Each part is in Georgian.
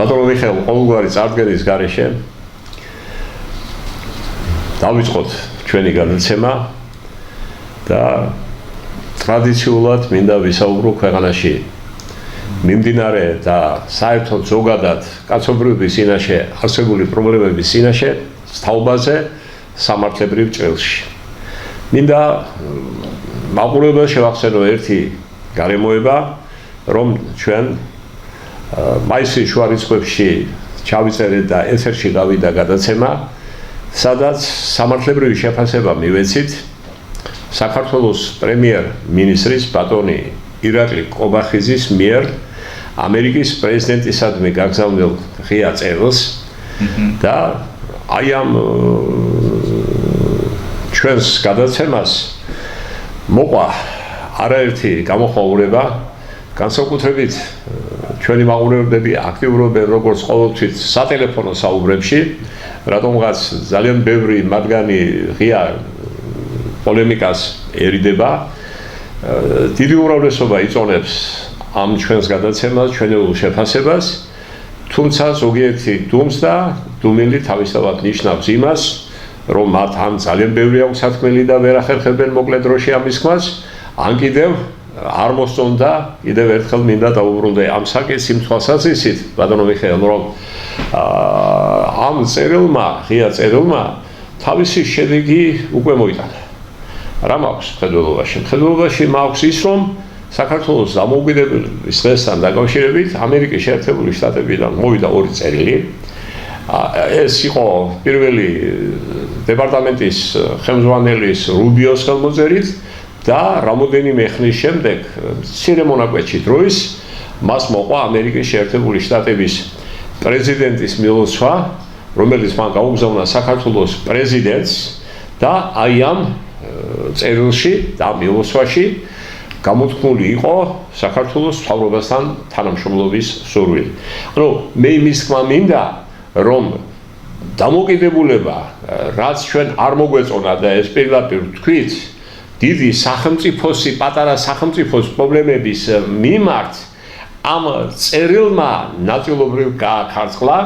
ბატონო მიხეილ, ყოველგვარი წარდგენის გარეშე დავიწყოთ ჩვენი გადაცემა და ტრადიციულად მინდა ვისაუბრო ქვეყანაში მიმდინარე და საერთოდ ზოგადად კაცობრიობის წინაშე არსებული პრობლემების წინაშე თაობაზე სამართლებრივ ჭრილში. მინდა მაყურებელს შევახსენო ერთი გარემოება, რომ ჩვენ მაისის შუა რიცხვებში ჩავიწერეთ და ეთერში გავიდა გადაცემა, სადაც სამართლებრივი შეფასება მივეცით საქართველოს პრემიერ-მინისტრის ბატონი ირაკლი კობახიძის მიერ ამერიკის პრეზიდენტისადმი გაგზავნილ ღია წერილს და აი ამ ჩვენს გადაცემას მოყვა არაერთი გამოხმაურება, განსაკუთრებით ჩვენი მაყურებლები აქტიურობენ როგორც ყოველთვის სატელეფონო საუბრებში, რატომღაც ძალიან ბევრი მათგანი ღია პოლემიკას ერიდება. დიდი უმრავლესობა იწონებს ამ ჩვენს გადაცემას, ჩვენეულ შეფასებას, თუმცა ზოგიერთი დუმს და დუმილი თავისთავად ნიშნავს იმას, რომ მათ ამ ძალიან ბევრი აქვს სათქმელი და ვერ ახერხებენ მოკლე დროში ამის ხმას, ან კიდევ არ მოსწონდა, კიდევ ერთხელ მინდა დაუბრუნდე ამ საკითხს იმ თვალსაზრისით, ბატონო მიხეილ, რომ ამ წერილმა, ღია წერილმა თავისი შედეგი უკვე მოიტანა. რა მაქვს მხედველობაში? მხედველობაში მაქვს ის, რომ საქართველოს დამოუკიდებლობის დღესთან დაკავშირებით ამერიკის შეერთებული შტატებიდან მოვიდა ორი წერილი. ეს იყო პირველი დეპარტამენტის ხელმძღვანელის რუბიოს ხელმოწერით და რამოდენიმე ხნის შემდეგ მცირე მონაკვეთში დროის მას მოყვა ამერიკის შეერთებული შტატების პრეზიდენტის მილოცვა, რომელიც მან გაუგზავნა საქართველოს პრეზიდენტს და აი ამ წერილში და მილოცვაში გამოთქმული იყო საქართველოს მთავრობასთან თანამშრომლობის სურვილი. ანუ მე იმის თქმა მინდა, რომ დამოკიდებულება, რაც ჩვენ არ მოგვეწონა და ეს პირდაპირ თქვით, დიდი სახელმწიფოსი, პატარა სახელმწიფოს პრობლემების მიმართ ამ წერილმა ნაწილობრივ გააქარწყლა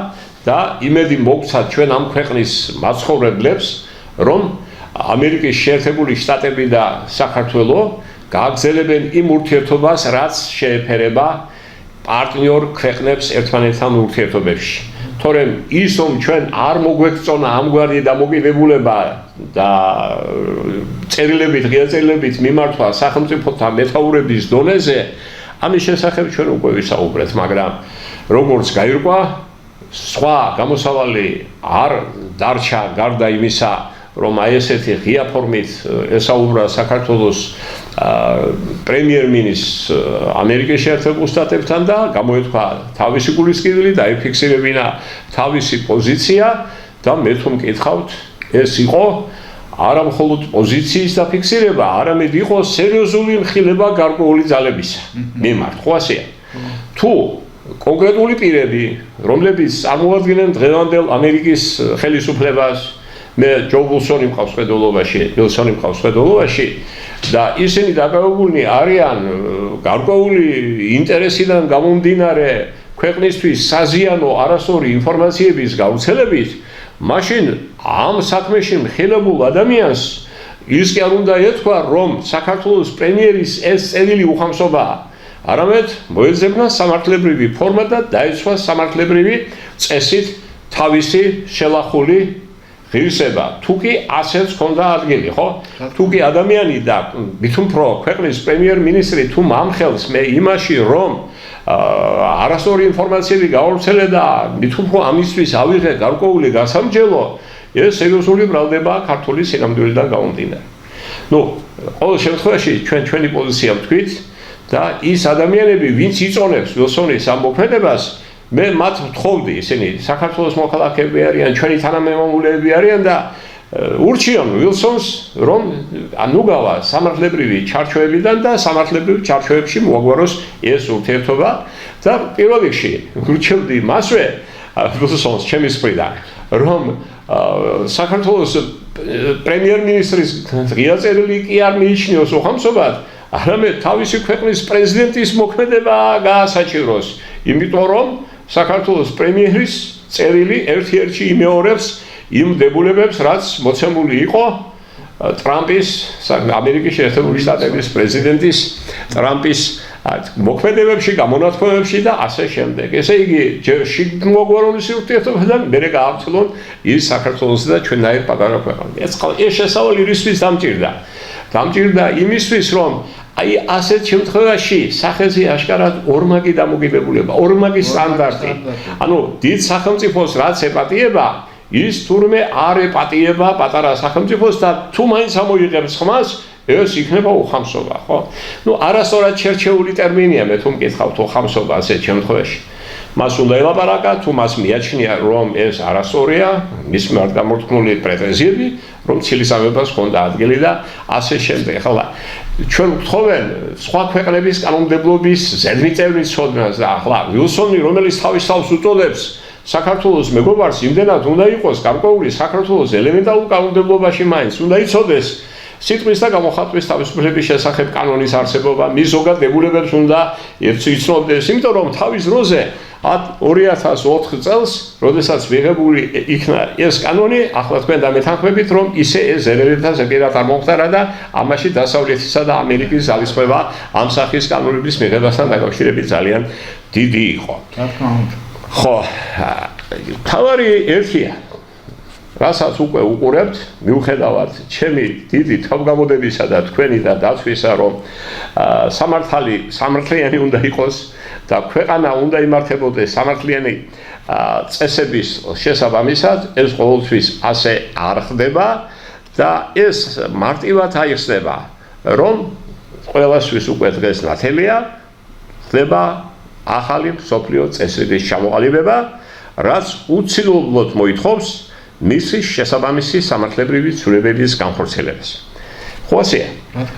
და იმედი მოგცა ჩვენ ამ ქვეყნის მაცხოვრებლებს, რომ ამერიკის შეერთებული შტატები და საქართველო გააგრძელებენ იმ ურთიერთობას, რაც შეეფერება პარტნიორ ქვეყნებს ერთმანეთთან ურთიერთობებში. თორემ ის, რომ ჩვენ არ მოგვეწონა ამგვარი დამოკიდებულება და წერილებით, ღია წერილებით მიმართვა სახელმწიფოთა მეთაურების დონეზე, ამის შესახებ ჩვენ უკვე ვისაუბრეთ, მაგრამ როგორც გაირკვა, სხვა გამოსავალი არ დარჩა გარდა იმისა, რომ აი ესეთი ღია ფორმით ესაუბრა საქართველოს პრემიერ-მინისტრს ამერიკის შეერთებულ შტატებთან და გამოეთქვა თავისი გულისკივილი და იფიქსირებინა თავისი პოზიცია და მე თუ მკითხავთ, ეს იყო არა მხოლოდ პოზიციის დაფიქსირება, არამედ იყო სერიოზული მხილება გარკვეული ძალებისა მიმართ. ხო ასეა? თუ კონკრეტული პირები, რომლებიც წარმოადგენენ დღევანდელ ამერიკის ხელისუფლებას, მე ჯო ვილსონი მყავს ხედველობაში და ისინი დაკავებულნი არიან გარკვეული ინტერესიდან გამომდინარე ქვეყნისთვის საზიანო არასწორი ინფორმაციების გავრცელებით, მაშინ ამ საქმეში მხილებულ ადამიანს ის კი არ უნდა ეთქვა, რომ საქართველოს პრემიერის ეს წერილი უხამსობაა, არამედ მოეძებნა სამართლებრივი ფორმა და დაეცვა სამართლებრივი წესით თავისი შელახული ღირსება. თუ კი ასეც ჰქონდა ადგილი, ხო? თუ კი ადამიანი და მით უფრო ქვეყნის პრემიერ-მინისტრი თუ მამხელს მე იმაში, რომ არასწორი ინფორმაციები გავრცელე და მით უფრო ამისთვის ავიღე გარკვეული გასამჯელო, ეს სერიოზული ბრალდებაა ქართული სინამდვილიდან გამომდინარე. ნუ, ყოველ შემთხვევაში ჩვენი პოზიცია ვთქვით და ის ადამიანები, ვინც იწონებს ვილსონის ამ მოქმედებას, მე მათ ვთხოვდი, ისინი საქართველოს მოქალაქეები არიან, ჩვენი თანამემამულეები არიან და ურჩიონ ვილსონს, რომ ნუგავა სამართლებრივი ჩარჩოებიდან და სამართლებრივ ჩარჩოებში მოაგვაროს ეს ურთიერთობა და პირველ რიგში ურჩევდი მასვე ვილსონს ჩემი მხრიდან, რომ საქართველოს პრემიერ-მინისტრის ღია წერილი კი არ მიიჩნიოს უხამსობად, არამედ თავისი ქვეყნის პრეზიდენტის მოქმედება გაასაჭიროს, იმიტომ რომ საქართველოს პრემიერის წერილი ერთ-ერთი იმეორებს იმ დებულებებს, რაც მოცემული იყო ტრამპის, ამერიკის შეერთებული შტატების პრეზიდენტის ტრამპის მოქმედებებში, გამონათქვამებში და ასე შემდეგ. ესე იგი, ჯერ შიგმოგვარული ურთიერთობებიდან მერე გაავრცელონ ის საქართველოსი და ჩვენნაირ პატარა ქვეყანაში. ეს შესავალი რისთვის დამჭირდა? დამჭირდა იმისთვის, რომ აი ასეთ შემთხვევაში სახელმწიფოზე აშკარად ორმაგი დამოკიდებულება, ორმაგი სტანდარტი. ანუ დიდ სახელმწიფოს რაც ეპატიება, ის თურმე არ ეპატიება პატარა სახელმწიფოს და თუ მაინც ამოიღებს ხმას, ეს იქნება უხამსობა, ხო? ნუ არასწორად შერჩეული ტერმინია, მე თუ მკითხავთ უხამსობა ასეთ შემთხვევაში. მას უნდა ელაპარაკა, თუ მას მიაჩნია, რომ ეს არასწორია, მის მიმართ გამორთქმული პრეტენზიები, რომ ცილისამებას ჰქონდა ადგილი და ასე შემდეგ. ახლა ჩვენ გვთხოვენ სხვა ქვეყნების კანონმდებლობის ზედმიწევნით ცოდნას და ახლა ვილსონი, რომელიც თავის თავს უწოდებს საქართველოს მეგობარს, იმდენად უნდა იყოს გარკვეული საქართველოს ელემენტარულ კანონმდებლობაში მაინც უნდა იცოდეს სიტყვის და გამოხატვის თავისუფლების შესახებ კანონის არსებობა, მის ზოგად დებულებებს უნდა იცნობდეს, იმიტომ რომ თავის დროზე 2004 წელს, როდესაც მიღებული იქნა ეს კანონი, ახლა თქვენ დამეთანხმებით, რომ ისე ეს ზერელთა ზეპირად არ მომხდარა და ამაში დასავლეთისა და ამერიკის ძალისხმევა ამ სახის კანონების მიღებასთან დაკავშირებით ძალიან დიდი იყო. ხო, თავარი ერთია, რასაც უკვე უყურებთ, მიუხედავად ჩემი დიდი თავგამოდებისა და თქვენი და დაცვისა, რომ სამართლიანი უნდა იყოს და ქვეყანა უნდა იმართებოდეს სამართლიანი წესების შესაბამისად, ეს ყოველთვის ასე არ ხდება და ეს მარტივად აიხსნება, რომ ყველასთვის უკვე დღეს ნათელია, ხდება ახალი მსოფლიო წესრიგის ჩამოყალიბება, რაც უცილებლად მოითხოვს მისი შესაბამისი სამართლებრივი ცვლილებების განხორციელებას. ხო ასეა.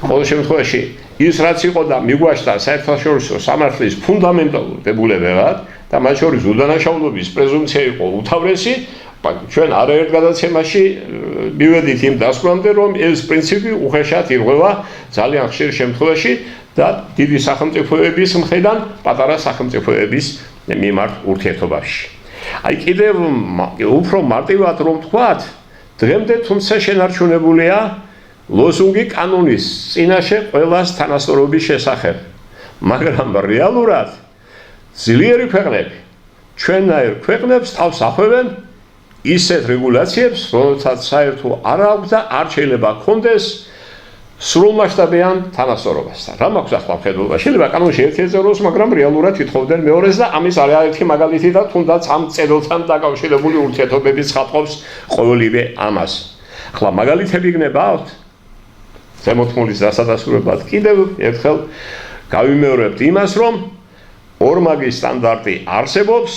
ყოველ შემთხვევაში ის რაც იყო და მიგვაჩნდა საერთაშორისო სამართლის ფუნდამენტალურ დებულებებად და მათ შორის უდანაშაულობის პრეზუმპცია იყო უთავრესი, ჩვენ არაერთ გადაცემაში მივედით იმ დასკვნამდე, რომ ეს პრინციპი უხეშად ირღვევა ძალიან ხშირ შემთხვევაში და დიდი სახელმწიფოების მხრიდან პატარა სახელმწიფოების მიმართ ურთიერთობაში. აი კიდევ უფრო მარტივად რომ ვთქვათ, დღემდე თუმცა შენარჩუნებულია ლოზუნგი კანონის წინაშე ყველას თანასწორობის შესახებ, მაგრამ რეალურად ძლიერი ქვეყნები ჩვენნაირ ქვეყნებს თავს ახვევენ ისეთ რეგულაციებს, რომელთაც საერთო არ აქვს და არ შეიძლება ჰქონდეს სრულმასშტაბიან თანასწორობასთან. რა მაქვს ახლა მხედველობა? შეიძლება კანონში ერთ-ერთი როლს, მაგრამ რეალურად ითხოვდნენ მეორეს და ამის არაერთი მაგალითი და თუნდაც ამ წერილთან დაკავშირებული ურთიერთობები ცხადყოფს ყოველივე ამას. ახლა მაგალითები გნებავთ? ზემოთმულის დასადასტურებლად კიდევ ერთხელ გავიმეორებთ იმას, რომ ორმაგი სტანდარტი არსებობს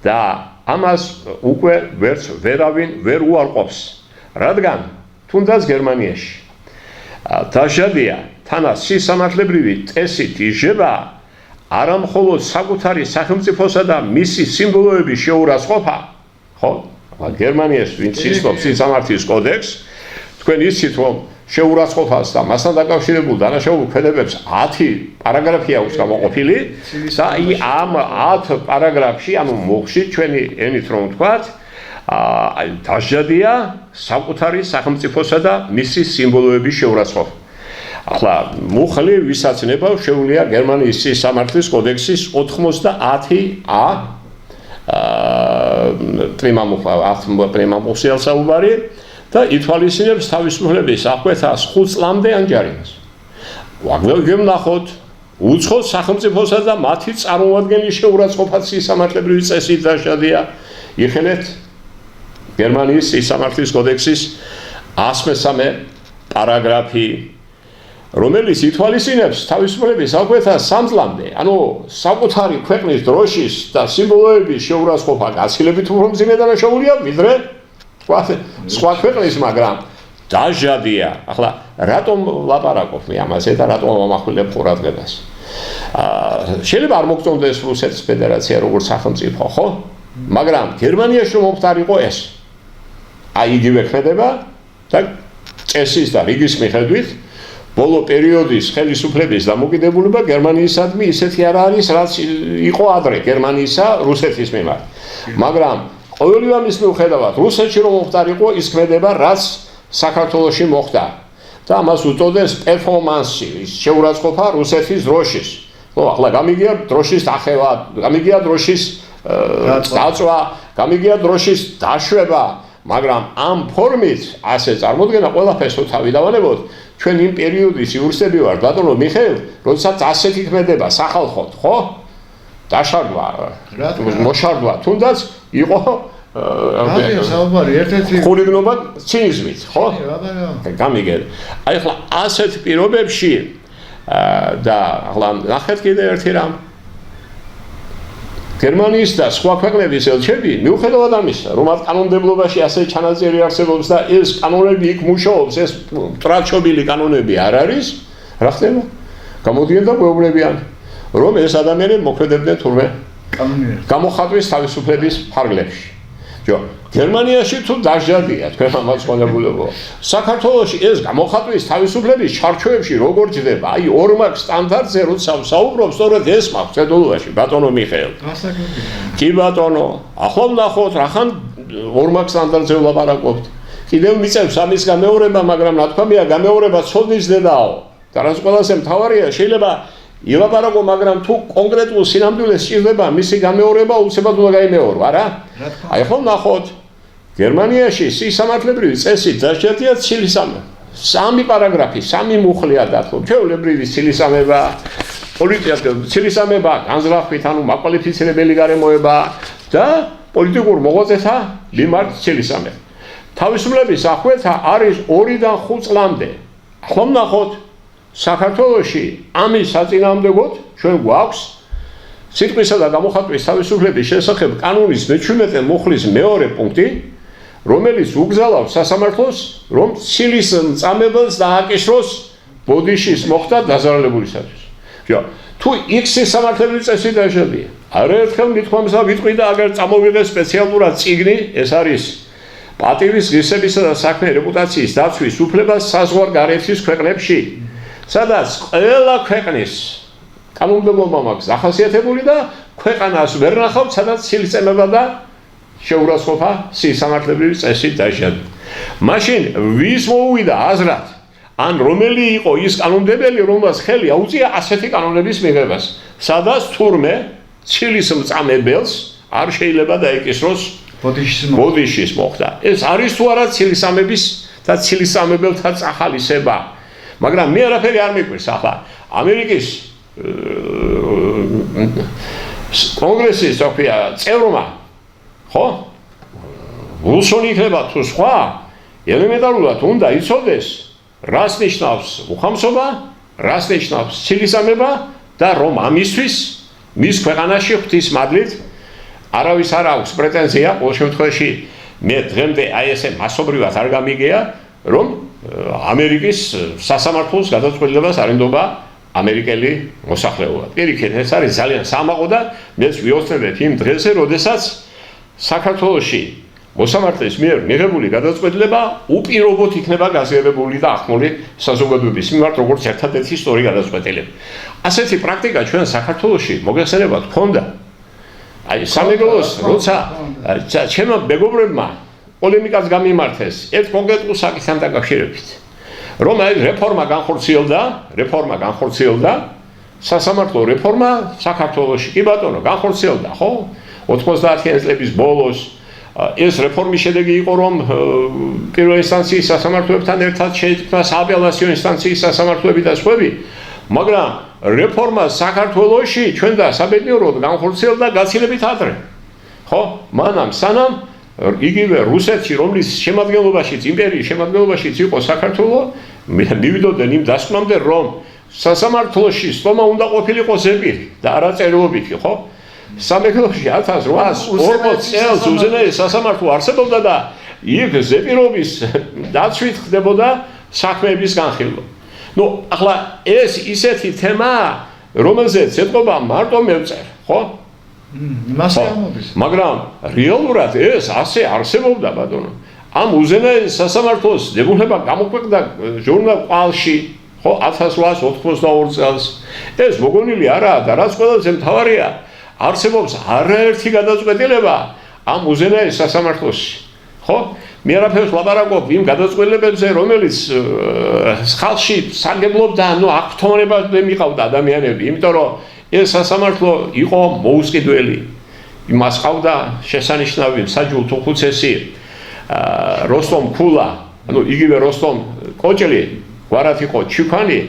და ამას უკვე ვერავინ ვერ უარყოფს, რადგან თუნდაც გერმანიაში დაშადია თანაც სისამართლებრივი წესით იჟება არა მხოლოდ საკუთარი სახელმწიფოსა და მისი სიმბოლოების შეურაცხყოფა, ხო? გერმანიაში ვინც იცნობს სისამართლის კოდექსს, თქვენ იცით რომ შეურაცხყოფას და მასთან დაკავშირებულ დანაშაულ ქმედებებს 10 პარაგრაფი აქვს გამოყოფილი და ამ 10 პარაგრაფში, ანუ მუხში ჩვენი ენით რომ ვთქვათ, დაშადია საკუთარი სახელმწიფოსა და მისი სიმბოლოების შეურაცხყოფა. ახლა მუხლი ვისაც ნება შეუძლია გერმანიის სისამართლის კოდექსის 90A პრიმამუხი საუბარი და ითვალისწინებს თავისუფლების აღკვეთას 5 წლამდე ან ჯარიმას. ვაგნახოთ უცხოს სახელმწიფოსა და მათი წარმომადგენლის შეურაცხყოფაც სისამართლებრივი წესით დაშადია. იხელეთ გერმანიის სისამართლის კოდექსის 103 პარაგრაფი, რომელიც ითვალისწინებს თავისუფლების აღკვეთას 3 წლამდე. ანუ საკუთარი ქვეყნის დროშის და სიმბოლოების შეურაცხყოფა გაცილებით უფრო მძიმე დანაშაულია, ვიდრე სხვა ქვეყნის, მაგრამ დაშადია. ახლა რატომ ლაპარაკობ მე ამაზე და რატომ ამახვილებ ყურადღებას? შეიძლება არ მოგწონდეს რუსეთის ფედერაცია როგორც სახელმწიფო, ხო? მაგრამ გერმანიაში რომ მომხდარიყო ეს, აი იგივე ხდება და წესის და რიგის მიხედვით ბოლო პერიოდის ხელისუფლების დამოკიდებულება გერმანიისადმი ისეთი არ არის, რაც იყო ადრე გერმანიისა რუსეთის მიმართ. მაგრამ ყოველი ამის მიუხედავად, რუსეთში რომ მოხდარიყო, ის ქმედება, რაც საქართველოში მოხდა. და ამას უწოდეს პერფორმანსი, ის შეურაცხყოფა რუსეთის დროშის. ახლა გამიგია დროშის დახევა, გამიგია დროშის დაწვა, გამიგია დროშის დაშვება, მაგრამ ამ ფორმით ასე წარმოდგენა ყველაფერს თავი დავანებოთ. ჩვენ იმ პერიოდის იურსები ვართ, ბატონო მიხეილ, როდესაც ასეთი ქმედება სახალხოდ, ხო? დაშარდვა, მოშარდვა, თუნდაც იყო ხულიგნობა ცინიზმით, ხო? გამიგეთ. აი ახლა ასეთ პირობებში და ახლა ნახეთ კიდე ერთი რამ. გერმანიის და სხვა ქვეყნების ელჩები მიუხედავად ამისა, რომ მათ კანონმდებლობაში ასე ჩანაწერი არსებობს და ეს კანონები იქ მუშაობს, ეს ტრაჩობილი კანონები არ არის, რა ხდება? გამოდიან და გვეუბნებიან, რომ ეს ადამიანები მოქმედებდნენ თურმე გამოხატვის თავისუფლების ფარგლებში. გერმანიაში თუ დაჟადია თქვენ ამას ყოლებულებო. საქართველოში ეს გამოხატვის თავისუფლების ჩარჩოებში როგორ ჯდება? აი ორმაგ სტანდარტზე როცა ვსაუბრობ, სწორედ ეს მაქვს ცედულობაში, ბატონო მიხეილ. კი ბატონო, ახლა ვნახოთ, რახან ორმაგ სტანდარტზე ვლაპარაკობთ. კიდევ მიწევს ამის გამეორება, მაგრამ რა თქმა უნდა, გამეორება ცოდნის დედაო. და რაც ყველაზე მთავარია, შეიძლება ილაპარაკო, მაგრამ თუ კონკრეტულ სინამდვილეს სჭირდება მისი გამეორება, უცებად უნდა გაიმეორო, არა? აი ხო ნახოთ, გერმანიაში სისამართლებრივი წესით დაჟადია ცილისამება. 3 პარაგრაფი, 3 მუხლია დათო. ჩვეულებრივი ცილისამება, პოლიტიკური ცილისამება, განზრახვით, ანუ მაკვალიფიცირებელი გარემოება და პოლიტიკურ მოღვაწეთა მიმართ ცილისამება. თავისუფლების აღკვეთა არის 2-დან 5 წლამდე. ხო ნახოთ საქართველოში ამის საწინააღმდეგოდ ჩვენ გვაქვს სიტყვისა და გამოხატვის თავისუფლების შესახებ კანონის 17 მუხლის მეორე პუნქტი, რომელიც უგზავნავს სასამართლოს, რომ ცილის მწამებელს დააკისროს ბოდიშის მოხდა დაზარალებულისათვის. თუ X-ის სამართლებრივი წესი დაჟადია, არაერთხელ მithქვამსა ვიტყვი და აგერ წამოვიღეს სპეციალურად წიგნი, ეს არის პატივის ღირსებისა და საქმე რეპუტაციის დაცვის უფლება საზღვარგარეთის ქვეყნებში. სადაც ყველა ქვეყნის კანონმდებლობა მაქვს ახასიათებული და ქვეყანას ვერ ნახავთ, სადაც სილწემება და შეურაცხყოფა სისამართლებრივი წესით დაჟადდა. მაშინ ვის მოუვიდა აზრად, ან რომელი იყო ის კანონმდებელი, რომელსაც ხელი აუწია ასეთი კანონების მიღებას, სადაც თურმე ცილის მწამებელს არ შეიძლება დაეკისროს ბოდიშის მოხდა. ეს არის თუ არა ცილისამების და ცილისამებელთა წახალისება. მაგრამ მე არაფერი არ მიყვირს ახლა ამერიკის კონგრესის წევრმა, ხო? ვულსონი იქნება თუ სხვა, ელემენტარულად უნდა იცოდეს, რას ნიშნავს უხამსობა, რას ნიშნავს ცილისამება და რომ ამისთვის მის ქვეყანაში ღვთისმადლით არავის არ აქვს პრეტენზია, ყოველ შემთხვევაში მე დღემდე აი ესე მასობრივად არ გამიგეა, რომ ამერიკის სასამართლოს გადაწყვეტილებას არ ენდობა ამერიკელი მოსახლეობა. პირიქით, ეს არის ძალიან სამაყო და მეც ვიოცნებებ იმ დღეზე, როდესაც საქართველოში მოსამართლეს მიერ მიღებული გადაწყვეტილება უპირობოდ იქნება გაზიარებული და ახმული საზოგადოების მიმართ, როგორც ერთადერთი ისტორიული გადაწყვეტილება. ასეთი პრაქტიკა ჩვენ საქართველოში მოგეხსენებათ ჰქონდა. აი სამეგრელოს როცა ჩემო მეგობრებმა პოლემიკას გამიმართეს ერთ კონკრეტულ საკითხთან დაკავშირებით, რომ აი რეფორმა განხორციელდა, სასამართლო რეფორმა საქართველოში, კი ბატონო, განხორციელდა, ხო? 90-იანი წლების ბოლოს ეს რეფორმის შედეგი იყო, რომ პირველი ინსტანციის სასამართლოებთან ერთად შეიქმნა სააპელაციო ინსტანციის სასამართლოები და სხვები, მაგრამ რეფორმა საქართველოში ჩვენ და საბედნიეროდ განხორციელდა გაცილებით ადრე. ხო? მანამ სანამ იგივე რუსეთში, რომლის შემადგენლობაშიც, იმპერიის შემადგენლობაშიც იყო საქართველო, მივიდოდნენ იმ დასკვნამდე, რომ სასამართლოში სტომა უნდა ყოფილიყო ზეპირი და არა წერილობითი, ხო? სამეგრელოში 1840 წელს უზენაესი სასამართლო არსებობდა და იქ ზეპირობის დაცვით ხდებოდა საქმეების განხილვა. ნუ ახლა ეს ისეთი თემაა, რომელზეც ეთყობა მარტო მევწერ, ხო? მაგრამ რეალურად ეს ასე არსებობდა, ბატონო. ამ უზენაეს სასამართლოს დებულება გამოქვეყნდა ჟურნალ ყვალში, ხო 1882 წელს ეს მოგონილი არაა და რაც ყველაზე მთავარია არსებობს არაერთი გადაწყვეტილება ამ უზენაეს სასამართლოში ხო მე არაფერს ლაპარაკობ იმ გადაწყვეტილებებზე რომელიც ხალხში სარგებლობდა ანუ აქტონებაზე მიყავდა ადამიანები იმიტომ რომ ეს სასამართლო იყო მოუსყიდველი იმას ყავდა შესანიშნავი მსაჯულ თუხუცესი როსტომ ქულა ანუ იგივე როსტომ კოჭელი გვარად იყო ჩიქვანი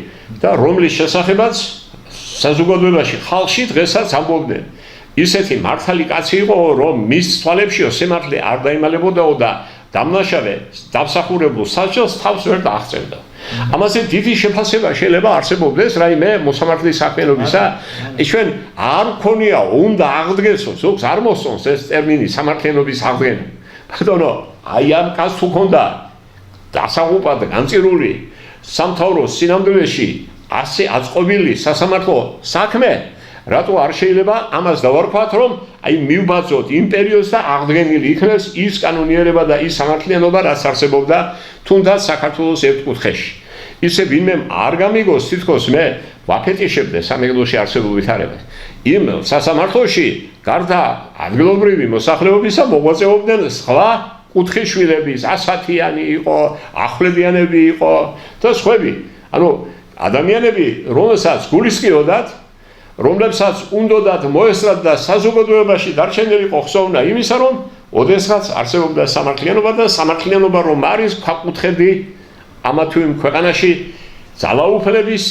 და რომლის შესახებაც საზოგადოებაში ხალხში დღესაც ამბობდნენ ისეთი მართალი კაცი იყო რომ მის თვალებშიო სიმართლე არ დაიმალებოდაო და დამნაშავე დამსახურებულ საჯელს თავს ვერ დააღწევდა ამაზე დიდი შეფასება შეიძლება არსებობდეს რაიმე მოსამართლის საქმიანობისა ჩვენ არ ქონია უნდა აღდგენსო ზოგს არ მოსწონს ეს ტერმინი სამართლიანობის აღდგენა ბატონო აი ამ კაცს თუ ქონდა დასაღუპად განწირული სამთავროს სინამდვილეში ასე აწყობილი სასამართლო საქმე რატო არ შეიძლება ამას დავარქვათ რომ აი მივბაძოთ იმ პერიოდს და აღდგენილი იქნეს ის კანონიერება და ის სამართლიანობა რაც არსებობდა თუნდაც საქართველოს ერთ კუთხეში ისე ვინმე არ გამიგოს თითქოს მე ვაფეტიშებდე სამეგრელოში არსებულ ვითარებას იმ სასამართლოში გარდა ადგილობრივი მოსახლეობისა მოღვაწეობდნენ სხვა კუთხის შვილების ასათიანი იყო ახვლედიანები იყო და სხვები ანუ ადამიანები რომელსაც გულისხმობდათ რომლებსაც უნდათ მოესწრათ და საზოგადოებაში დარჩენილიყო ხსოვნა იმისა რომ ოდესღაც არსებობდა სამართლიანობა და სამართლიანობა რომ არის ქვაკუთხედი ამა თუ იმ ქვეყანაში ძალაუფლების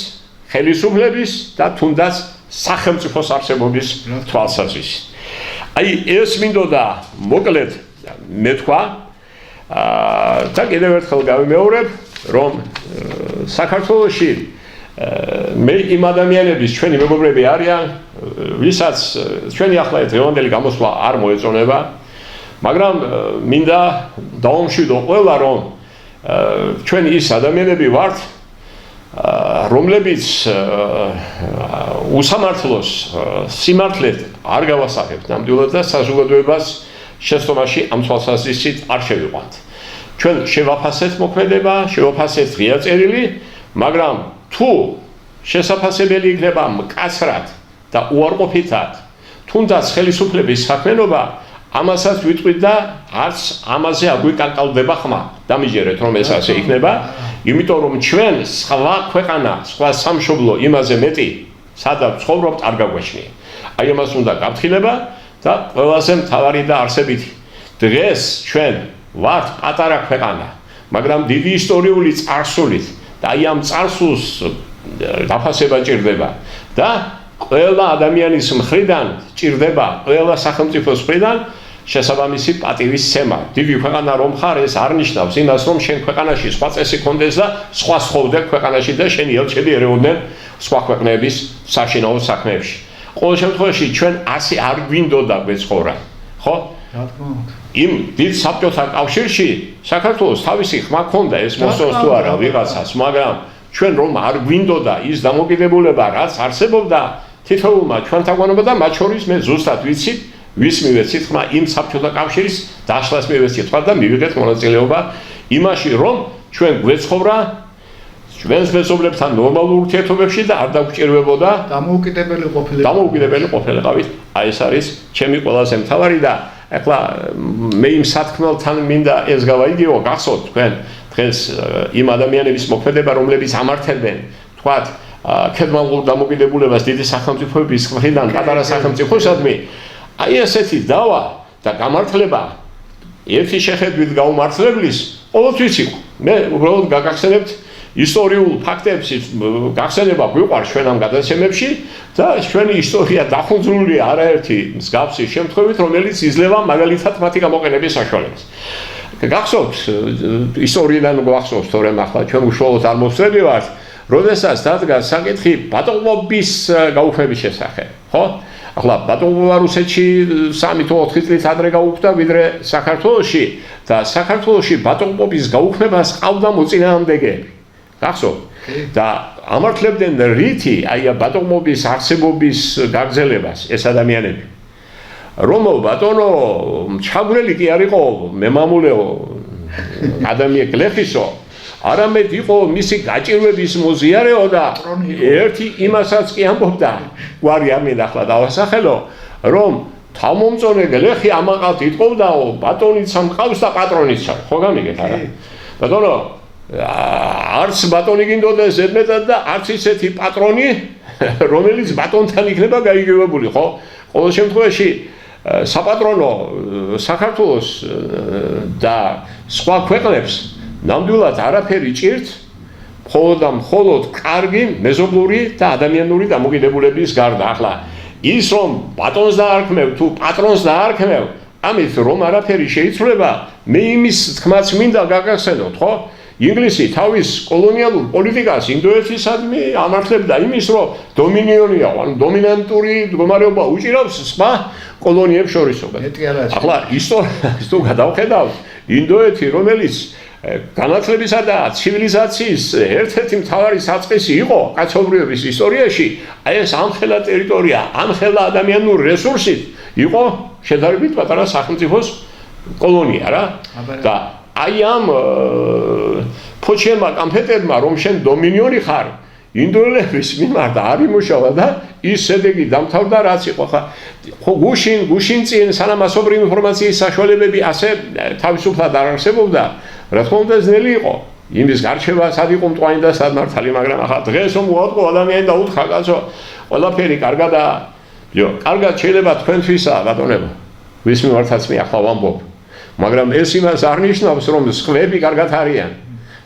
ხელისუფლების და თუნდაც სახელმწიფოს არსებობის თვალსაზრისით აი ეს მინდოდა მოკლედ მე თქვა და კიდევ ერთხელ გავიმეორებ რომ საქართველოში მე იმ ადამიანების ჩვენი მეგობრები არიან ვისაც ჩვენი ახლა დღევანდელი გამოსვლა არ მოეწონება მაგრამ მინდა დავამშვიდო ყველა რომ ჩვენ ის ადამიანები ვართ რომლებიც უსამართლოს სიმართლედ არ გავასახებთ ნამდვილად და საზოგადოებას შეცდომაში ამ თვალსაზრისით არ შევიყვანთ ჩვენ შევაფასეთ მოქმედება შევაფასეთ ღია წერილი მაგრამ თუ შესაძლებელი იქნება მკაცრად და უარყოფითად თუნდაც ხელისუფლების საქმიანობა ამასაც ვიტყვით და არც ამაზე აგვიკაკალდება ხმა დამიჯერეთ რომ ეს ასე იქნება იმიტომ რომ ჩვენ სხვა ქვეყანა სხვა სამშობლო იმაზე მეტი სადაც ცხოვრობთ არ გაგვეჩნია აი ამას უნდა გაფრთხილება და ყველაზე მთავარი და არსებითი დღეს ჩვენ ვართ პატარა ქვეყანა მაგრამ დიდი ისტორიული წარსულით და აი ამ წარსულს დაფასება ჭირდება და ყველა ადამიანის მხრიდან ჭირდება ყველა სახელმწიფოს მხრიდან შესაბამისი პატივის ცემა დიდი ქვეყანა რომ ხარ ეს არ ნიშნავს იმას რომ შენ ქვეყანაში სხვა წესი კონდეს და სხვა ცხოვრდე ქვეყანაში და შენი ელჩები ერეოდნენ სხვა ქვეყნების საშინაო საქმეებში ყოველ შემთხვევაში ჩვენ ასე არ გვინდოდა გვეცხოვრა ხო იმ დიდ საბჭოთა კავშირში საქართველოს თავისი ხმა ჰქონდა ეს მოსწონს თუ არა ვიღაცას მაგრამ ჩვენ რომ არ გვინდოდა ის დამოკიდებულება რაც არსებობდა თითოეულმა ჩვენთაგანობა და მათ შორის მე ზუსტად ვიცი ვის მივეცით ხმა იმ საბჭოთა კავშირის დაშლას მივეცით ხმა და მივიღეთ მონაწილეობა იმაში რომ ჩვენ გვეცხოვრა ჩვენს მეზობლებთან ნორმალურ ურთიერთობებში და არ დაგვჭირვებოდა დამოუკიდებელი ყოფილიყავით აი ეს არის ჩემი ყველაზე მთავარი და ახლა მე იმ სათქმელთან მინდა ეს გავაიგეო გახსოვთ თქვენ დღეს იმ ადამიანების მოქმედება რომლებიც ამართებენ თქვათ ქედმალურ დამოკიდებულებას დიდი სახელმწიფოების მხრიდან პატარა სახელმწიფოსადმი აი ესეთი დავა და გამართლება ერთი შეხედვით გაუმართლებლის ყოველთვის იყო მე უბრალოდ გაგახსენებთ ისტორიულ ფაქტებს გახსენება გვიყვარს ჩვენ ამ გადაცემებში და ჩვენი ისტორია დახუნძრულია არაერთი მსგავსი შემთხვევით რომელიც იძლევა მაგალითად მათი გამოყენების საშუალებას გახსოვთ ისტორიიდან გვახსოვს თორემ ახლა ჩვენ უშუალოდ არ მოსწრები ვართ როდესაც დადგა საკითხი ბატონყმობის გაუქმების შესახებ ხო ახლა ბატონყმობა რუსეთში 3-4 წლით ადრე გაუქმდა ვიდრე საქართველოში და საქართველოში ბატონყმობის გაუქმებას ყავდა მოწინააღმდეგეები გახსოვთ და ამართლებდნენ რითი აი ბატონყმობის არსებობის გაგრძელებას ეს ადამიანები რომ ბატონო ჩაგვრელი კი არ იყო მემამულეო ადამიანი გლეხისო არამედ იყო მისი გაჭირვების მოზიარეო და ერთი იმასაც კი ამბობდა, გვარი არ მინდა ახლა დავასახელო, რომ თავმომწონე გლეხი ამაყად იტყობდაო, ბატონიცა მყავს და პატრონიცა, ხო გამიგეთ არა? ბატონო, არც ბატონი გინდოდა ზედმეტად და არც ისეთი პატრონი, რომელიც ბატონთან იქნება გაიგებებული, ხო? ყოველ შემთხვევაში საპატრონო საქართველოს და სხვა ქვეყნებს ნამდვილად არაფერი ჭირთ, მხოლოდ და მხოლოდ კარგი მეზობლური და ადამიანური დამოკიდებულების გარდა. ახლა ის რომ ბატონს დაარქმევ თუ პატრონს დაარქმევ, ამით რომ არაფერი შეიცვლება, მე იმის თქმაც მინდა გაგახსენოთ, ხო? ინგლისი თავის კოლონიალურ პოლიტიკას ინდოეთისადმი ამართლებდა იმის, რომ დომინიონია, ანუ დომინანტური მდგომარეობა უჭირავს სხვა კოლონიებს შორისო. ახლა ის თუ გადავხედავთ, ინდოეთი, რომელიც განათლებისა და ცივილიზაციის ერთ-ერთი მთავარი საწყისი იყო კაცობრიობის ისტორიაში, აი ეს ამხელა ტერიტორია, ამხელა ადამიანური რესურსით იყო შედარებით პატარა სახელმწიფოს კოლონია რა. და აი ამ ფოჩერმა კამფეტერმა რომ შენ დომინიონი ხარ, ინდოელების მიმართ არ იმუშავა და ის შედეგი დამთავრდა რაც იყო. ხო გუშინ წინ სანამ მასობრივი ინფორმაციის საშუალებები ასე თავისუფლად არ არსებობდა, რა თქმა უნდა ძნელი იყო იმის გარჩევა, სად იყო მტვანი და სად მართალი, მაგრამ ახლა დღეს რომ უავადყო ადამიანი და უთხრა კაცო, ყველაფერი კარგადაა. კარგად შეიძლება თქვენთვისაა ბატონებო, ვის მიმართაც მე ახლა ვამბობ. მაგრამ ეს იმას არ ნიშნავს, რომ სხვები კარგად არიან.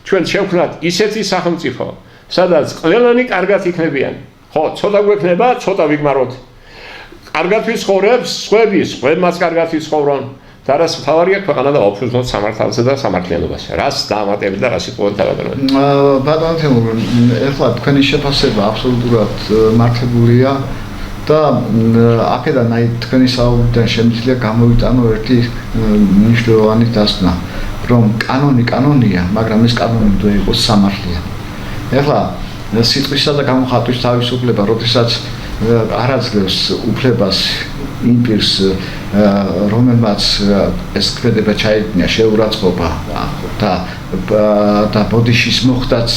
ჩვენ შევქმნათ ისეთი სახელმწიფო, სადაც ყველანი კარგად იქნებიან. ხო, ცოტა გვექნება, ცოტა ვიგმაროთ. კარგად ვიცხოვრებს, სხვებმაც კარგად ვიცხოვრონ. და რას მთავარია ქვეყანა და ოფუძნოთ სამართალზე და სამართლიანობაზე. რას დაამატებით და რას იტყობთ ბატონო? ბატონო თემურ, ეხლა თქვენი შეფასება აბსოლუტურად მართებულია და აქედან აი თქვენი საუბრიდან შემიძლია გამოვიტანო ერთი მნიშვნელოვანი დასკვნა, რომ კანონია, მაგრამ ეს კანონი უნდა იყოს სამართლიანი. ეხლა სიტყვისა და გამოხატვის თავისუფლება, როდესაც არ აძლევს უფლებას იმ პირს, რომელმაც ეს ქმედება ჩაიდინა, შეურაცხყოფა და ბოდიშის მოხდაც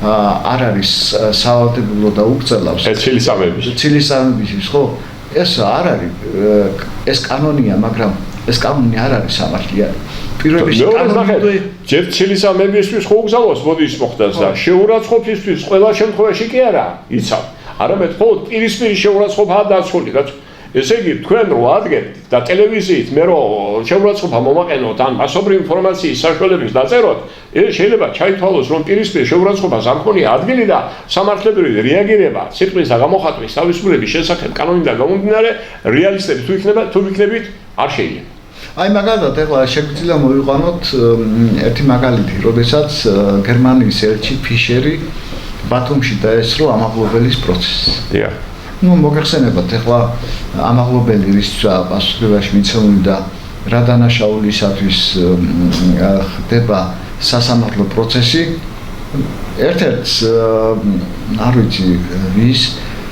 არ არის სავალდებულო და უკრძალავს ცილისამების, ხო? ეს არ არის, ეს კანონია, მაგრამ ეს კანონი არ არის სამართლიანი. პირების კანონი ჯერ ცილისამებისთვის ხო უგზავნოს ბოდიშის მოხდას და შეურაცხყოფისთვის ყველა შემთხვევაში კი არა იცავ. არამედ მხოლოდ პირისპირ შეურაცხყოფაა დაცული, რაც ესე იგი თქვენ რო ადგენთ და ტელევიზიით მე რო შეურაცხყოფა მომაყენოთ ან მასობრივი ინფორმაციის საშუალების დაწეროთ, ეს შეიძლება ჩაითვალოს რომ პირისპირ შეურაცხყოფას არ ქონია ადგილი და სამართლებრივი რეაგირება სიტყვის და გამოხატვის თავისუფლების შესახებ კანონიდან გამომდინარე რეალისტები თუ იქნებით არ შეიძლება. აი მაგალითად ეხლა შეგვიძლია მოვიყვანოთ ერთი მაგალითი, როდესაც გერმანიის ელჩი ფიშერი ბათუმში დაესწრო ამაღლობელის პროცესს. მოგეხსენებათ ეხლა ამაღლობელი რისთვისა პასუხისმგებლობაში მიცემული და რა დანაშაულისათვის ხდება სასამართლო პროცესი, ერთ-ერთ არ ვიცი ვის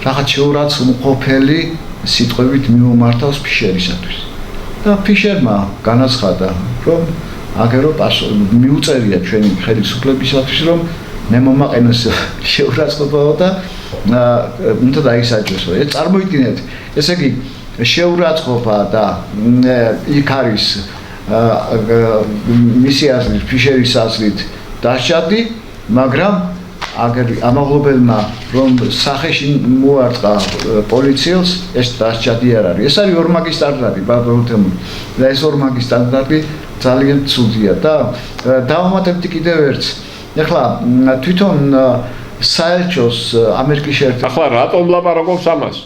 რაღაც შეურაცხმყოფელი სიტყვებით მიმომართავს ფიშერისათვის. და ფიშერმა განაცხადა, რომ აგერო მიუწერია ჩვენი ხელისუფლებისათვის, რომ მე მომაყენოს შეურაცხყოფაო და უნდა დაისაჯოსო. ეს წარმოიდგინეთ, ესე იგი შეურაცხყოფა და იქ არის მისი აზრით, ფიშერის აზრით დასჯადი, მაგრამ ამაღლობელმა რომ სახეში მოარტყა პოლიციელს, ეს დასჯადი არ არის. ეს არის ორმაგი სტანდარტი, ბატონო თემური. და ეს ორმაგი სტანდარტი ძალიან ცუდია და დავამატებდი კიდევ ერთს. ეხლა თვითონ საელჩოს ამერიკის შეერთებული ახლა რატომ ლაპარაკობს ამას?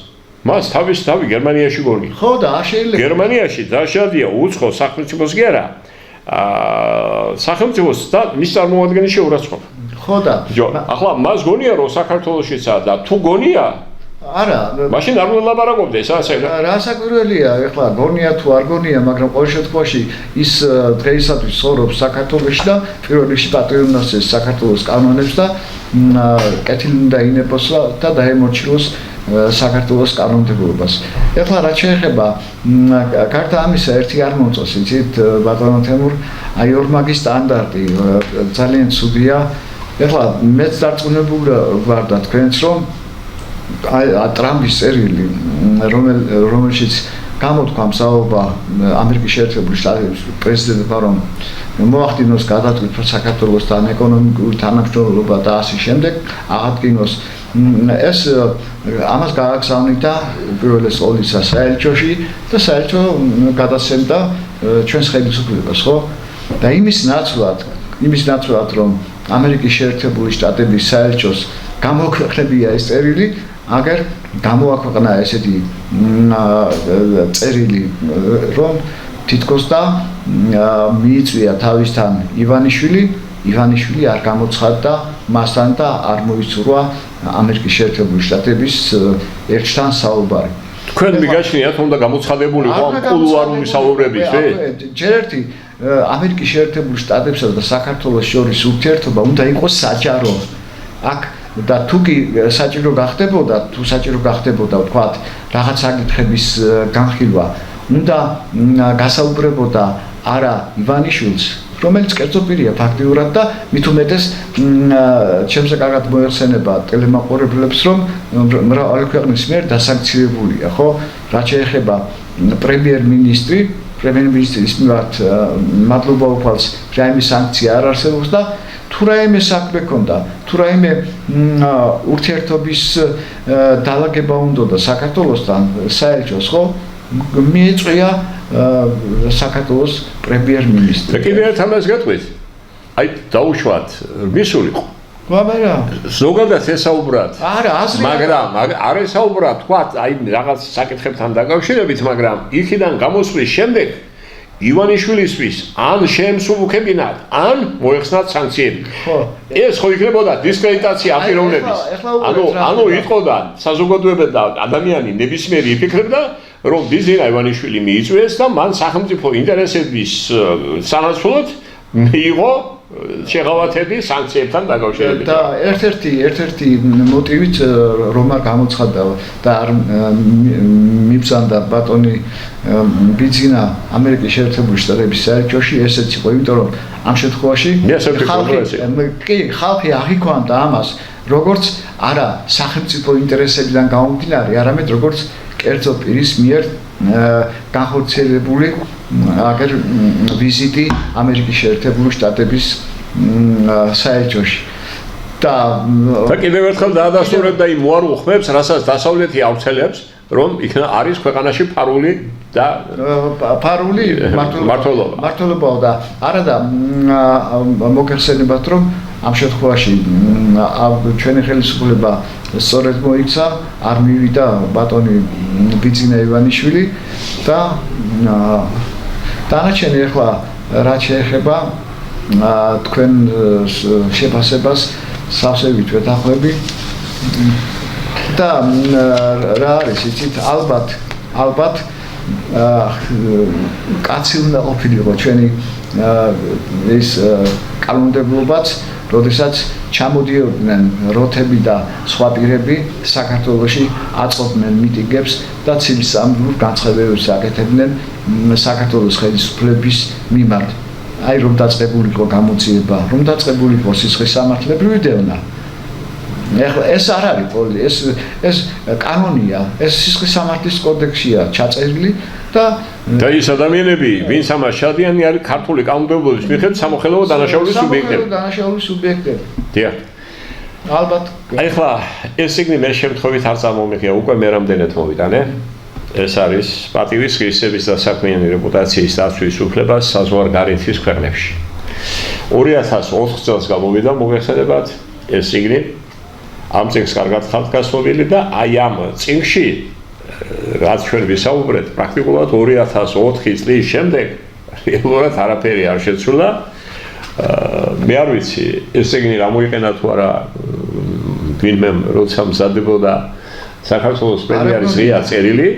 მას თავი გერმანიაში გონია. ხო და არ შეიძლება. გერმანიაში დასჯადია უცხო სახელმწიფოს კი არა. სახელმწიფოს და მის წარმოადგენლის შეურაცხყოფა. ხო და ახლა მას გონია რომ საქართველოშიცაა და თუ გონია არა, მაშინ არ უნდა ლაპარაკობდე ეს ასე რა საკვირველია, ეხლა გონია თუ არ გონია, მაგრამ ყოველ შემთხვევაში ის დღეისათვის ცხოვრობს საქართველოში და პირველ რიგში პატრიონობს საქართველოს კანონებს და კეთილი უნდა ინებოს და დაემორჩილოს საქართველოს კანონმდებლობას. ეხლა რაც შეეხება გარდა ამისა ერთი არ მომწონს, იცით ბატონო თემურ, აი ორმაგი სტანდარტი ძალიან ცუდია. ეხლა მეც დარწმუნებული ვარ და თქვენც რომ ტრამპის წერილი რომელშიც გამოთქვა მსაუბრობა ამერიკის შეერთებული შტატების პრეზიდენტმა რომ მოახდინოს გადაწყვეტა საქართველოსთან ეკონომიკური თანამშრომლობა და ასე შემდეგ აღადგინოს ეს ამას გააგზავნიდა პირველ ყოვლისა საელჩოში და საელჩო გადასცემდა ჩვენს ხელისუფლებას ხო და იმის ნაცვლად რომ ამერიკის შეერთებული შტატების საელჩოს გამოქვეყნებია ეს წერილი აგერ გამოაქვეყნა ესეთი წერილი რომ თითქოს და მიიწვია თავისთან ივანიშვილი არ გამოცხადდა მასთან და არ მოიცურვა ამერიკის შეერთებული შტატების ერთთან საუბარი. თქვენ მიგაჩნიათ უნდა გამოცხადებულიყო ამ კულუარული საუბრების ჯერ ერთი ამერიკის შეერთებული შტატებსა და საქართველოს შორის ურთიერთობა უნდა იყოს საჯარო. აქ და თუკი საჭირო გახდებოდა ვთქვათ რაღაც საკითხების განხილვა უნდა გასაუბრებოდა არა ივანიშვილს რომელიც კერძო პირია ფაქტიურად და მით უმეტეს ჩემზე კარგად მოეხსენება ტელემაყურებლებს რომ მრავალი ქვეყნის მიერ დასანქცირებულია ხო რაც შეეხება პრემიერ-მინისტრის მიმართ მადლობა უფალს რაიმე სანქცია არ არსებობს და თუ რაიმე საქმე ქონდა, თუ რაიმე ურთიერთობის დალაგება უნდა საქართველოსთან საელჩოს ხო მიეწვია საქართველოს პრემიერ-მინისტრი. და კიდევ ერთ ამას გეტყვით. აი დაუშვათ მისულიყო. მაგრამ ზოგადად ესაუბრათ. არა, აზრი მაგრამ არ ესაუბრათ, თქვა, აი რაღაც საკითხებთან დაკავშირებით, მაგრამ იქიდან გამოსვლის შემდეგ ივანიშვილისთვის ან შეემსუბუქებინათ, ან მოეხსნათ სანქციები. ეს ხო იქნებოდა დისკრედიტაცია აპიროვნების. ანუ იტყოდა საზოგადოება და ადამიანი ნებისმიერი იფიქრებდა, რომ ბიზნესა ივანიშვილი მიიწვიეს და მან სახელმწიფო ინტერესების სანაცვლოდ მიიღო შეღავათები სანქციებთან დაკავშირებით. და ერთ-ერთი მოტივით რომ არ გამოცხადდა და არ მიბრძანდა ბატონი ბიძინა ამერიკის შეერთებული შტატების საელჩოში ესეც იყო, იმიტომ რომ ამ შემთხვევაში ხალხი აღიქვამდა ამას როგორც არა სახელმწიფო ინტერესებიდან გამომდინარე, არამედ როგორც კერძო პირის მიერ განხორციელებული აგერ ვიზიტი ამერიკის შეერთებული შტატების საელჩოში. და კიდევ ერთხელ დაადასტურებ და იმ უარულ ხმებს, რასაც დასავლეთი ავრცელებს, რომ იქ არის ქვეყანაში ფარული და ფარული მართლობაა და არა და მოგეხსენებათ რომ ამ შემთხვევაში ჩვენი ხელისუფლება სწორედ მოიქცა, არ მივიდა ბატონი ბიძინა ივანიშვილი და დანარჩენი ახლა რაც შეეხება თქვენ შეფასებას სავსებით ვეთანხმები და რა არის იცით ალბათ კაცი უნდა ყოფილიყო ჩვენი ეს კანონმდებლობაც როდესაც ჩამოდიოდნენ როთები და სხვა პირები საქართველოში აწყობდნენ მიტინგებს და ცივსამბლურ განცხადებებს აკეთებდნენ საქართველოს ხელისუფლების მიმართ. აი რომ დაწყებულიყო გამოძიება, რომ დაწყებულიყო სისხლის სამართლებრივი დევნა. ეხლა ეს არ არის ეს კანონია, ეს სისხლის სამართლის კოდექსია ჩაწერილი და ის ადამიანები, ვინც ამას ჩადიან, არის ქართული კანონმდებლობის მიხედვით სამოხელეო დანაშაულის სუბიექტები. დიახ. ალბათ. ეხლა ეს სიგნი მე შემთხვევით არ წარმომიღია, უკვე მე რამდენად მოვიტანე. ეს არის პატივის ღირსების და საქმიანი რეპუტაციის დაცვის უფლება საზღვარგარეთის ქვეყნებში. 2004 წელს გამოვიდა მოგეხსენებათ ეს სიგნი. ამ წიგნს კარგად ხალხს გასწობილი და აი ამ წიგნში რაც ჩვენ ვისაუბრეთ, პრაქტიკულად 2004 წლის შემდეგ რეალურად არაფერი არ შეცვლა. მე არ ვიცი, ეს სიგნი რა მოიყენა თუ არა ვინმე როცა მზადდებოდა საქართველოს პრემიერის ღია წერილი,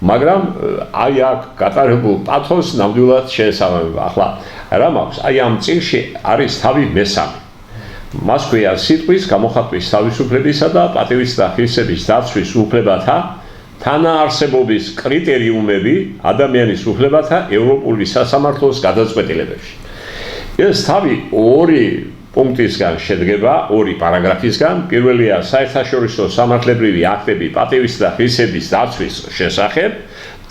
მაგრამ აი აქ გატარებულ პათოს ნამდვილად შეესაბამება. ახლა რა მაქვს? აი ამ წიგნში არის თავი მესამე. მას ქვია სიტყვის გამოხატვის თავისუფლებისა და პატივის და ღირსების დაცვის უფლებათა თანაარსებობის კრიტერიუმები ადამიანის უფლებათა ევროპული სასამართლოს გადაწყვეტილებებში. ეს თავი ორი პუნქტისგან შედგება, ორი პარაგრაფისგან. პირველია საერთაშორისო სამართლებრივი აქტები პატივის და ღირსების დაცვის შესახებ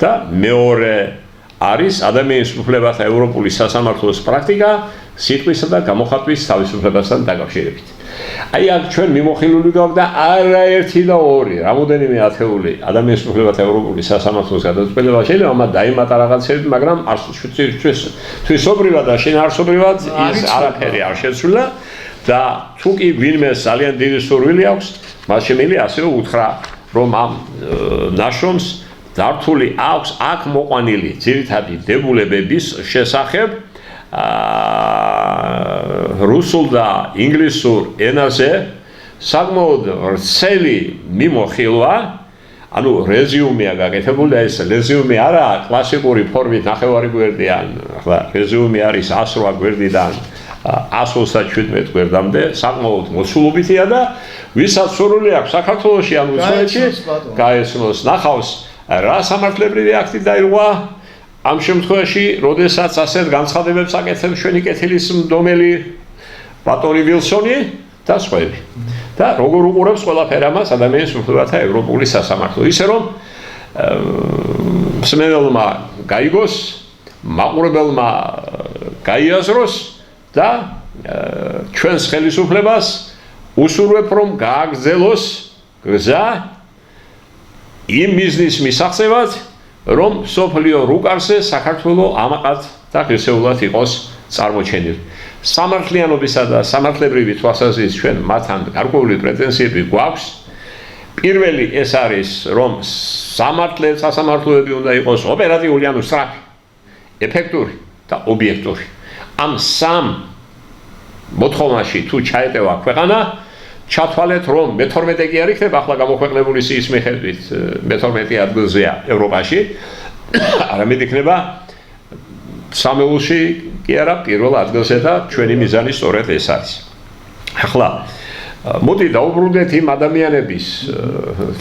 და მეორე არის ადამიანის უფლებათა ევროპული სასამართლოს პრაქტიკა სიტყვისა და გამოხატვის თავისუფლებასთან დაკავშირებით. აი აქ ჩვენ მიმოხილული გვაქვს და არაერთი და ორი, რამოდენიმე ათეული ადამიანის უფლებათა ევროპული სასამართლოს გადაწყვეტილება შეიძლება მათ დაემატა რაღაცები, მაგრამ თვისობრივად და შინაარსობრივად ის არაფერი არ შეცვლილა და თუ კი ვინმეს ძალიან დიდი სურვილი აქვს, მას შემიძლია ასევე უთხრა, რომ ამ ნაშრომს დართული აქვს აქ მოყვანილი ძირითადი დებულებების შესახებ რუსულ და ინგლისურ ენაზე საკმაოდ ვრცელი მიმოხილვა, ანუ რეზიუმეა გაკეთებული და ეს რეზიუმე არაა კლასიკური ფორმით ნახევარი გვერდიან, ახლა რეზიუმე არის 108 გვერდიდან 127 გვერდამდე, საკმაოდ მოცულობითია და ვისაც სურვილი აქვს საქართველოში ან უცხოეთში გაეცნოს, ნახავს რა სამართლებრივი აქტი დაირღვა ამ შემთხვევაში, როდესაც ასეთ განცხადებებს აკეთებს ჩვენი კეთილის მდომელი ბატონი ვილსონი და სხვები. და როგორ უყურებს ყველაფერ ამას ადამიანის უფლებათა ევროპული სასამართლო. ისე რომ მსმენელმა გაიგოს, მაყურებელმა გაიაზროს და ჩვენს ხელისუფლებას უსურვებ, რომ გააგრძელოს გზა იმ მიზნის მისაღწევად, რომ სოფლიო რუკარზე საქართველო ამაყად და ღირსეულად იყოს წარმოჩენილი. სამართლიანობისა და სამართლებრივი თვალსაზრისით ჩვენ მათთან გარკვეული პრეტენზიები გვაქვს. პირველი ეს არის, რომ სასამართლოები უნდა იყოს ოპერატიული, ანუ სწრაფი, ეფექტური და ობიექტური. ამ სამ მოთხოვნაში თუ ჩაეტევა ქვეყანა, ჩათვალეთ, რომ მე-12 კი არ იქნება ახლა გამოქვეყნებული სიის მიხედვით, მე-12 ადგილზეა ევროპაში, არამედ იქნება სამეულში კი არა პირველ ადგილზე და ჩვენი მიზანი სწორედ ეს არის. ახლა მოდი დავუბრუნდეთ იმ ადამიანების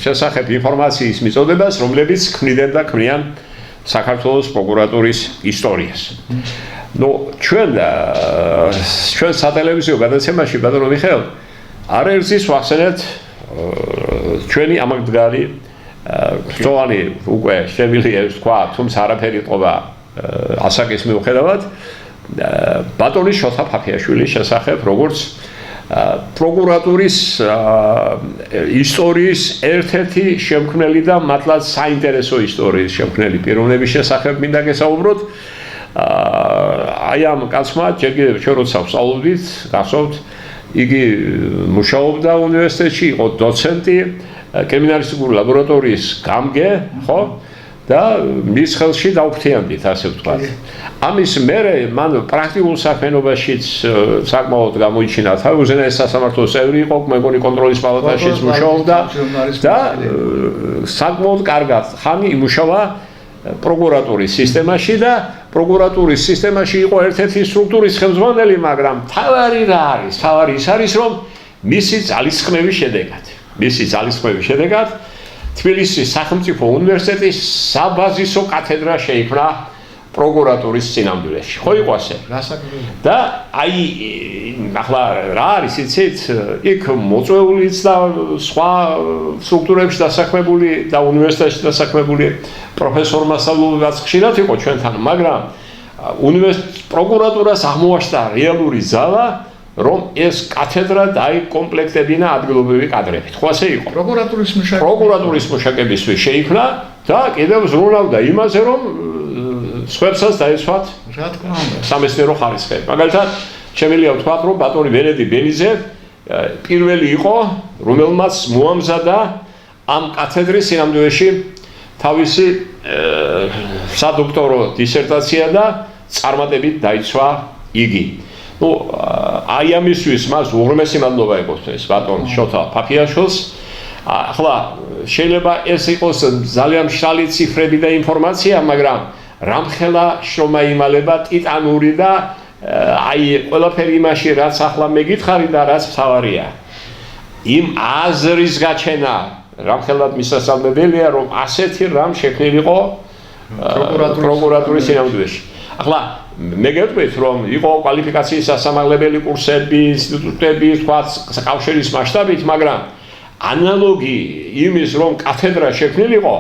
შესახებ ინფორმაციის მიწოდებას, რომლებიც ქმნიან და ქმნიან საქართველოს პროკურატურის ისტორიას. ჩვენ სატელევიზიო გადაცემაში ბატონო მიხეილ არაერთის ვახსენეთ ჩვენი ამაგდგარი ბრძოლანი უკვე შემიძლია თქვა, თუმცა არაფერი ყობა ასაკის მიუხედავად ბატონი შოთა ფაფიაშვილის შესახებ, როგორც პროკურატურის ისტორიის ერთ-ერთი შემქმნელი და მართლაც საინტერესო ისტორიის შემქმნელი პიროვნების შესახებ მინდა გესაუბროთ. აი ამ კაცმა ჯერ კიდევ ჩვენ როცა ვსწავლობდით, გახსოვთ, იგი მუშაობდა უნივერსიტეტში, იყო დოცენტი, კრიმინალისტიკური ლაბორატორიის გამგე, ხო? და მის ხელში დავფრთიანდით, ასე ვთქვათ. ამის მერე მან პრაქტიკულ საქმიანობაშიც საკმაოდ გამოიჩინა თავი, უზენაეს სასამართლოს წევრი იყო, მეგონი კონტროლის პალატაშიც მუშაობდა და საკმაოდ კარგად ხანი იმუშავა პროკურატურის სისტემაში და პროკურატურის სისტემაში იყო ერთ-ერთი სტრუქტურის ხელმძღვანელი, მაგრამ თავარი რა არის? თავარი ის არის, რომ მისი ძალისხმევის შედეგად თბილისის სახელმწიფო უნივერსიტეტის საბაზისო კათედრა შეიქმნა პროკურატურის წინამძღოლში. ხო იყო ასე? და აი ახლა რა არის იცით? იქ მოწვეულიც და სხვა სტრუქტურებში დასაქმებული და უნივერსიტეტში დასაქმებული პროფესორ-მასწავლებელიც ხშირად იყო ჩვენთან, მაგრამ პროკურატურას აღმოაჩნდა რეალური ძალა, რომ ეს კათედრა დაიკომპლექტებინა ადგილობრივი კადრებით. ხო ასე იყო? პროკურატურის მუშაკებისთვის შეიქმნა და კიდევ ზრუნავდა იმაზე, რომ სხვებსაც დაეცვათ სამეცნიერო ხარისხი. მაგალითად, შემიძლია ვთქვათ, რომ ბატონი ვენედი ბენიძე პირველი იყო, რომელმაც მოამზადა ამ კათედრის წინამძღოლში თავისი სადოქტორო დისერტაცია და წარმატებით დაიცვა იგი. აი ამისთვის მას უღრმესი მადლობა ეკუთვნის ბატონ შოთა ფაფიაშვილს. ახლა შეიძლება ეს იყოს ძალიან მშრალი ციფრები და ინფორმაცია, მაგრამ რამხელა შრომა იმალება ტიტანური და აი ყველაფერი იმაში, რაც ახლა მეკითხარი და რაც მთავარია. იმ აზრის გაჩენა რამხელად მისასალმებელია, რომ ასეთი რამ შექმნილიყო პროკურატურის წინამძღოლში. ახლა მე გეტყვით რომ იყო კვალიფიკაციის სასამართლებელი კურსები, ინსტიტუტები, თქვა კავშირის მასშტაბით, მაგრამ ანალოგი იმის რომ კათედრა შექმნილიყო,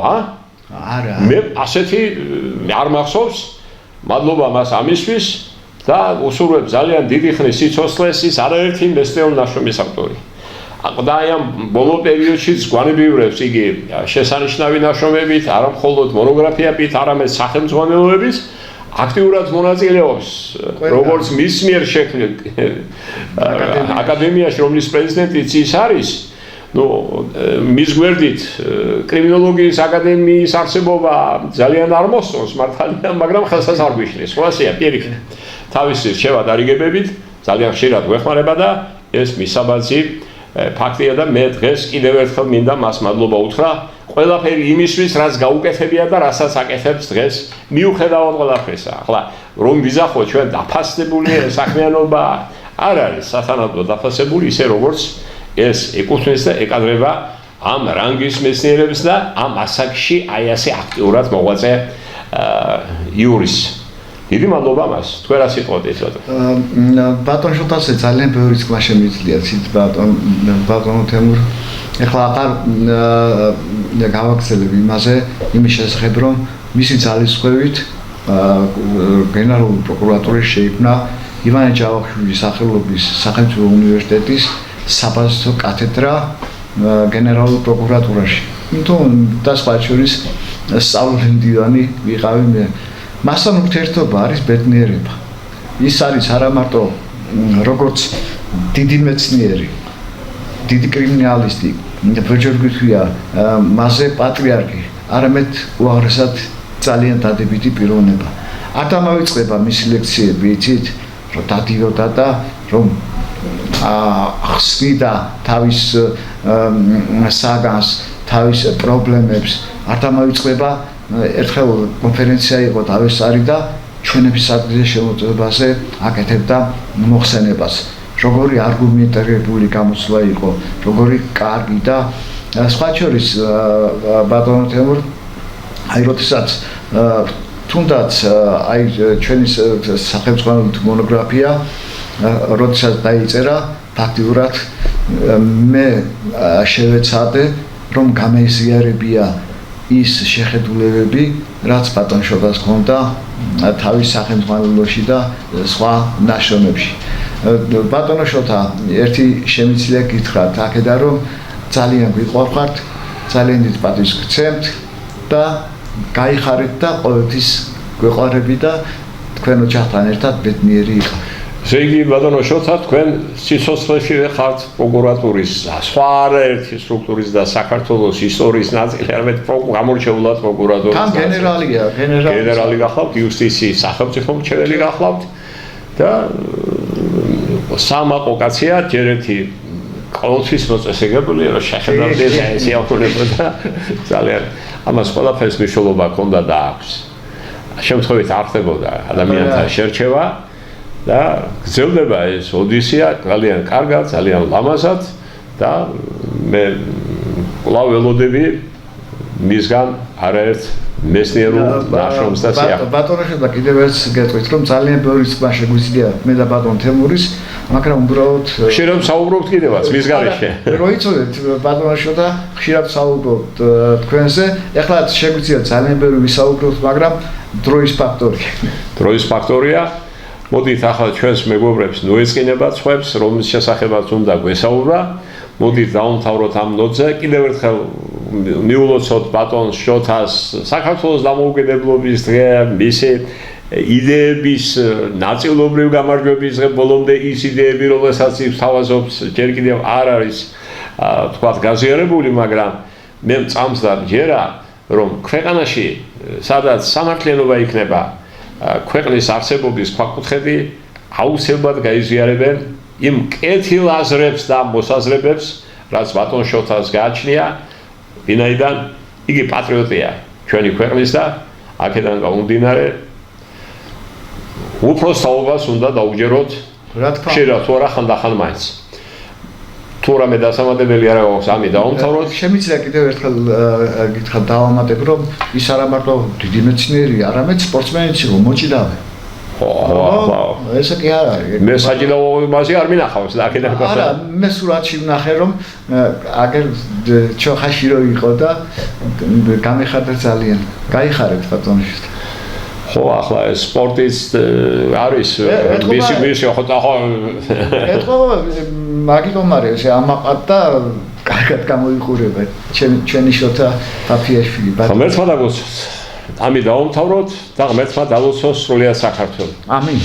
არა. მე ასეთი არ მახსოვს, მადლობა მას ამისთვის და უსურვებ ძალიან დიდი ხნის სიცოცხლეს ის არაერთი მესტეულ ნაშრომის ავტორი. და აი ამ ბოლო პერიოდშიც გვანებივრებს იგი შესანიშნავი ნაშრომებით, არა მხოლოდ მონოგრაფიებით, არამედ სახელმძღვანელოებით აქტიურად მონაწილეობს, როგორც მის მიერ შექმნილ აკადემიაში, რომლის პრეზიდენტიც ის არის, მის გვერდით კრიმინოლოგიის აკადემიის არსებობა ძალიან არ მოსწონს მართალია, მაგრამ ხელსაც არ გვიშლის. ხო ასეა, პირიქით. თავისი რჩევა დარიგებებით ძალიან ხშირად გვეხმარება და ეს მისაბაძი ფაქტია და მე დღეს კიდევ ერთხელ მინდა მას მადლობა უთხრა ყველაფერი იმისთვის, რაც გაუკეთებია და რასაც აკეთებს დღეს მიუხედავად ყველაფრისა. ახლა რომ ვიზახო ჩვენ დაფასებული საქმიანობა არ არის სათანადო დაფასებული ისე როგორც ეს ეკუთვნის და ეკადრება ამ რანგის მეცნიერებს და ამ ასაკში აი ასე აქტიურად მოღვაწე იურის. დიდი მადლობა მას. თქვენ რა სიტყვით ესოთ? ბატონ შოთასე ძალიან ბევრი თქმა შემიძლია ცით ბატონ თემურ. ეხლა აღარ გავაგრძელებ იმაზე, იმის შესახებ რომ მისი ძალისხმევით გენერალური პროკურატურის შეიქმნა ივანე ჯავახიშვილის სახელობის სახელმწიფო უნივერსიტეტის საბაზო კათედრა გენერალურ პროკურატურაში. და სხვა შორის სწავლული მდივანი ვიყავი მე. მასთან ურთიერთობა არის ბედნიერება. ის არის არა მარტო როგორც დიდი მეცნიერი, დიდი კრიმინალისტი, ბეჯერ გვიქვია მასზე პატრიარქი, არამედ უაღრესად ძალიან დადებითი პიროვნება. არ დამავიწყდება მისი ლექციები, იცით, რომ დადიოდა და რომ ახსნიდა თავის საგანს, თავის პრობლემებს, არ დამავიწყდება ერთხელ კონფერენცია იყო დავესწარი და ჩვენების ადგილზე შემოწმებაზე აკეთებდა მოხსენებას. როგორი არგუმენტირებული გამოსვლა იყო, როგორი კარგი და სხვა შორის ბატონო თემურ აი როდესაც თუნდაც აი ჩვენი სახელმწიფო მონოგრაფია როდესაც დაიწერა ფაქტიურად მე შევეცადე რომ გამეიზიარებია ის შეხედულებები, რაც ბატონ შოთას ჰქონდა თავის სახელმძღვანელოში და სხვა ნაშრომებში. ბატონო შოთა, ერთი შემიძლია გითხრათ აქედან რომ ძალიან გვიყვარხართ, ძალიან დიდ პატივს გცემთ და გაიხარეთ და ყოველთვის გვეყვარები და თქვენ ოჯახთან ერთად ბედნიერი იყავით. ესე იგი ბატონო შოთა, თქვენ სიცოცხლეში ხართ პროკურატურის სხვა არაერთი სტრუქტურის და საქართველოს ისტორიის ნაწილი, არამედ გამორჩეულად პროკურატურის. თან გენერალია, გენერალი გახლავთ, იუსტიციის სახელმწიფო მრჩეველი გახლავთ და სამაყო კაცია, ჯერ ერთი ყოველთვის მოწესრიგებული, რომ შეხედავდეს ეს იახურებოდა ძალიან ამას ყველაფერს მნიშვნელობა ჰქონდა და აქვს. შემთხვევით არ ხდებოდა ადამიანთა შერჩევა და გრძელდება ეს ოდისეა ძალიან კარგად, ძალიან ლამაზად და მე კვლავ ველოდები მისგან არაერთ მეცნიერულ ნაშრომს და სიახლოვეს. ბატონო შოთა, კიდევ ერთ გეტყვით რომ ძალიან ბევრი თქმა შეგვიძლია მე და ბატონ თემურის, მაგრამ უბრალოდ ხშირად საუბრობთ კიდევაც მის გარეშე. რო იცოდეთ ბატონო შოთა, ხშირად საუბრობთ თქვენზე, ეხლა შეგვიძლია ძალიან ბევრი ვისაუბროთ, მაგრამ დროის ფაქტორია. დროის ფაქტორია. მოდით ახლა ჩვენს მეგობრებს ნოეწყინებათ ხვებს, რომლის შესახებაც უნდა გვესაუბრა. მოდით დავამთავროთ ამ ნოტზე. კიდევ ერთხელ მიულოცოთ ბატონ შოთას საქართველოს დამოუკიდებლობის დღე, მისი იდეების ნაწილობრივ გამარჯვების დღე, ბოლომდე ის იდეები, რომელსაც თავაზობს, ჯერ კიდევ არ არის თქვათ გაზიარებული, მაგრამ მე მწამს და მჯერა, რომ ქვეყანაში, სადაც სამართლიანობა იქნება, ქვეყნის არსებობის ქვაკუთხედი აუცილებლად გაიზიარებენ იმ კეთილ აზრებს და მოსაზრებებს, რაც ბატონ შოთას გააჩნია, ვინაიდან იგი პატრიოტია ჩვენი ქვეყნის და აქედან გამომდინარე უფროს თაობას უნდა დაუჯეროთ, ხშირად თუ არა ხანდახან მაინც. თუ რამე დასამატებელი არ აქვს ამი დავამთავროთ. შემიძლია კიდევ ერთხელ გითხრათ დავამატებ, რომ ის არა მარტო დიდი მეცნიერი, არამედ სპორტსმენიც იყო, მოჭიდავე. ესე კი არ არის. მე საჭილაო მასი არ მინახავს და აქედან არა, მე სურათში ვნახე რომ აგერ ჩოხაში რო იყო და გამეხარდა ძალიან. გაიხარეთ ბატონიშს. ხო, ახლა ეს სპორტის არის მისი ხო ეთქვა მაგიტომარი ესე ამაყად და კარგად გამოიყურება ჩვენი შოთა ფაფიაშვილი ბატონო. ღმერთმა დაგუცოს. ამი დაუმთავროთ და ღმერთმა დალოცოს სრულიად საქართველოს. ამინ.